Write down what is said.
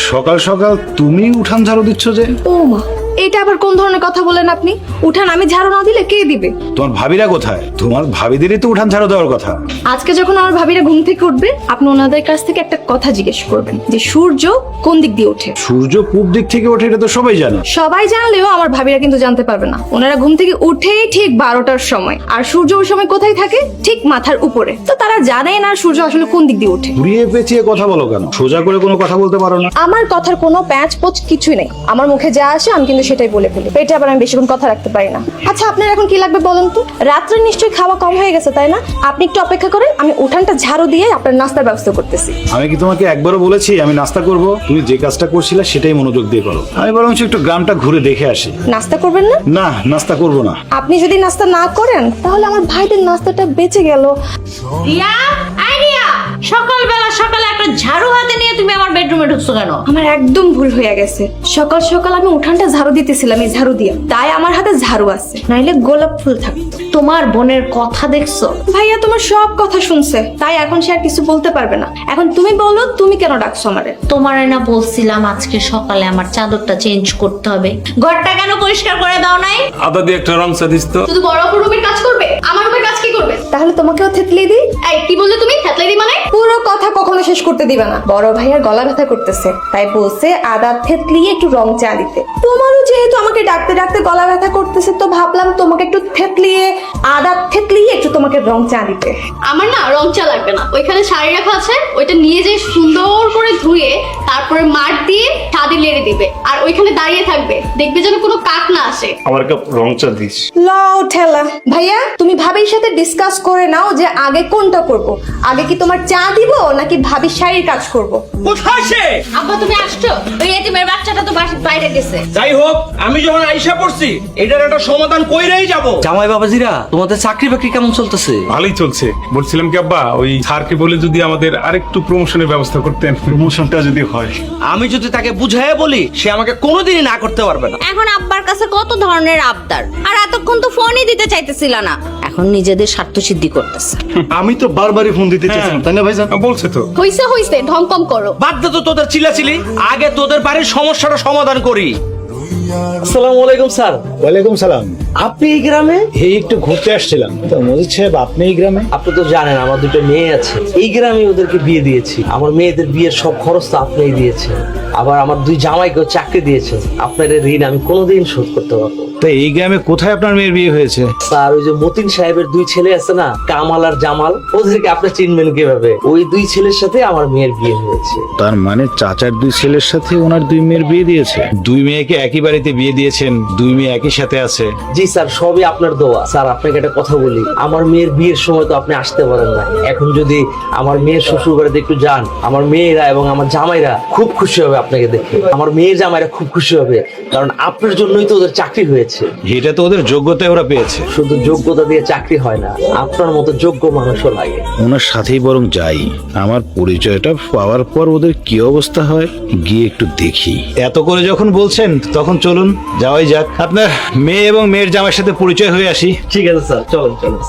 সকাল সকাল তুমি উঠান ঝাড়ু দিচ্ছ যে? ও মা, এটা আবার কোন ধরনের কথা বলেন আপনি? উঠান আমি ঝাড়ু না দিলে কে দিবে? তোমার ভাবিরা কোথায়? তোমার ভাবিদেরই তো উঠান ঝাড়ু দেওয়ার কথা। আজকে যখন আমার ভাবিরা ঘুম থেকে উঠবে, আপনি ওনাদের কাছ থেকে একটা কথা জিজ্ঞেস করবেন যে সূর্য কোন দিক দিয়ে ওঠে। সূর্য পূব দিক থেকে ওঠে, এটা তো সবাই জানে। সবাই জানলেও আমার ভাবিরা কিন্তু জানতে পারবে না। ওনারা ঘুম থেকে উঠেই ঠিক 12টার সময়, আর সূর্য ওই সময় কোথায় থাকে? ঠিক মাথার উপরে। তো তারা জানেই না সূর্য আসলে কোন দিক দিয়ে ওঠে। ঘুরিয়ে পেঁচিয়ে কথা বলো কেন? সোজা করে কোনো কথা বলতে পারো না? আমার কথার কোনো প্যাঁচ পোচ কিছুই নেই। আমার মুখে যা আসে আমি কিন্তু সেটাই বলে ফেলি। পেটে আবার আমি বেশিক্ষণ কথা রাখতে পারি না। আচ্ছা, আপনার এখন কি লাগবে বলুন তো? রাত্রে নিশ্চয়ই খাওয়া কম হয়ে গেছে, তাই না? আপনি একটু অপেক্ষা করেন, আমি উঠানটা ঝাড়ু দিয়ে আপনার নাস্তার ব্যবস্থা করতেছি। আমি কি তোমাকে একবারও বলেছি আমি নাস্তা করব? তুমি যে কাজটা করছিলে সেটাই মনোযোগ দিয়ে করো। আমি বরং একটু গ্রামটা ঘুরে দেখে আসি। নাস্তা করবেন না? না, নাস্তা করব না। আপনি যদি নাস্তা না করেন তাহলে আমার ভাইদের নাস্তাটা বেঁচে গেল। রিয়া, আইডিয়া, সকালবেলা সকালে একটা ঝাড়ু হাতে নিয়ে তুমি আমার বেডরুমে ঢুকছো কেন? আমার একদম ভুল হয়ে গেছে। সকাল সকাল আমি উঠানটা ঝাড়ু দিতেছিলাম, এই ঝাড়ু দিয়া, তাই আমার হাতে ঝাড়ু আছে, নাইলে গোলাপ ফুল থাকতো। তোমার বোনের কথা দেখছো? ভাইয়া তোমার সব কথা শুনছে, তাই এখন সে আর কিছু বলতে পারবে না। এখন তুমি বলো, তুমি কেন ডাকছো আমারে? তোমার না বলছিলাম আজকে সকালে আমার চাদরটা চেঞ্জ করতে হবে, ঘরটা কেন পরিষ্কার করে দাও নাই? আদা দিয়ে একটা রং চা দিস তো। শুধু বড় আপুর রুমের কাজ করবে, আমার রুমের কাজ কি করবে? তাহলে তোমাকেও থেতলে দিই। এই কি বললে তুমি? থেতলে দিই মানে? পুরো কথা কখনো শেষ করতে দিবে না। বড় ভাইয়ার গলা ব্যথা করতেছে, তাই বলছে আদা থেতলিয়ে একটু রং চা দিতে। তোমারও যেহেতু আমাকে ডাকতে ডাকতে গলা ব্যথা করতেছে, তো ভাবলাম তোমাকে একটু থেতলিয়ে, আদা থেতলিয়ে একটু তোমাকে রং চা দিতে। আমার না রং চা লাগবে না, ওইখানে শাড়ি রাখা আছে, ওইটা নিয়ে যে সুন্দর করে ধুয়ে তারপরে মার দিয়ে ছাদে লেড়ে দিবে, আর ওইখানে দাঁড়িয়ে থাকবে, দেখবে যেন কোনো কাক না আসে। আমার কাপ রং চা দিস। লাও ঠেলা। ভাইয়া তুমি ভাবির সাথে ডিসকাস করে নাও যে আগে কোনটা করব। আগে কি তোমার চা দিব নাকি ভাবির শাড়ির কাজ করব? কোথায় সে? আব্বা তুমি আসছো? ওই এতিমের বাচ্চাটা তো বাইরে গেছে। যাই হোক, আমি যখন আইসা পড়ছি এটার একটা সমাধান কইরেই যাব। জামাই বাবাজিরা, তোমাদের চাকরি বাকরি কেমন চলতেছে? ভালোই চলছে। বলছিলাম কি আব্বা, ওই স্যারকে বলে যদি আমাদের আরেকটু প্রমোশনের ব্যবস্থা করতেন। প্রমোশনটা যদি হয়। আমি যদি তাকে বুঝাইয়া বলি, সে আমাকে কোনোদিনই না করতে পারবে না। এখন আব্বার কাছে কত ধরনের আবদার, আর এতক্ষণ তো ফোনই দিতে চাইতেছিল না। এখন নিজেদের স্বার্থ সিদ্ধি করতেছে। আমি তো বারবারই ফোন দিতে চাইছিলাম, তাই না ভাইজান? বলছে তো। হইছে হইছে, ঢং কম করো। বাদ দে তো তোদের চিলাচিলি, আগে তোদের বাড়ির সমস্যাটা সমাধান করি। আসসালামু আলাইকুম স্যার। ওয়ালাইকুম সালাম। আপনি এই গ্রামে? এই একটু ঘুরতে আসছিলাম। তো মজিদ সাহেব, আপনি এই গ্রামে? আপনি তো জানেন আমার দুটো মেয়ে আছে, এই গ্রামে ওদেরকে বিয়ে দিয়েছি। আমার মেয়েদের বিয়ের সব খরচ তো আপনিই দিয়েছেন, আবার আমার দুই জামাইকেও চাকরি দিয়েছেন। আপনার এই ঋণ আমি কোনোদিন শোধ করতে পারবো না। তো এই গ্রামে কোথায় আপনার মেয়ের বিয়ে হয়েছে? স্যার, ওই যে মতিন সাহেবের দুই ছেলে আছে না, কামাল আর জামাল, ওদেরকে আপনি চিনবেন কিভাবে? ওই দুই ছেলের সাথে আমার মেয়ের বিয়ে হয়েছে। তার মানে চাচার দুই ছেলের সাথে ওনার দুই মেয়ের বিয়ে দিয়েছে? দুই মেয়েকে একই বাড়িতে বিয়ে দিয়েছেন, দুই মেয়ে একই সাথে আছে? জি স্যার, সবই আপনার দোয়া। স্যার আপনাকে একটা কথা বলি, আমার মেয়ের বিয়ের সময় তো আপনি আসতে পারেন না। এখন যদি আমার মেয়ের শ্বশুর বাড়িতে একটু যান, আমার মেয়েরা এবং আমার জামাইরা খুব খুশি হবে আপনাকে দেখে। আমার মেয়ের জামাইরা খুব খুশি হবে, কারণ আপনার জন্যই তো ওদের চাকরি হয়েছে। এটা তো ওদের যোগ্যতায় ওরা পেয়েছে। শুধু যোগ্যতা দিয়ে চাকরি হয় না, আপনার মতো যোগ্য মানুষও লাগে। ওনার সাথেই বরং যাই, আমার পরিচয়টা পাওয়ার পর ওদের কি অবস্থা হয় গিয়ে একটু দেখি। এত করে যখন বলছেন তখন চলুন যাওয়াই যাক। আপনার মেয়ে এবং মেয়ের জামাইয়ের সাথে পরিচয় হয়ে আসি। ঠিক আছে স্যার, চলুন চলুন।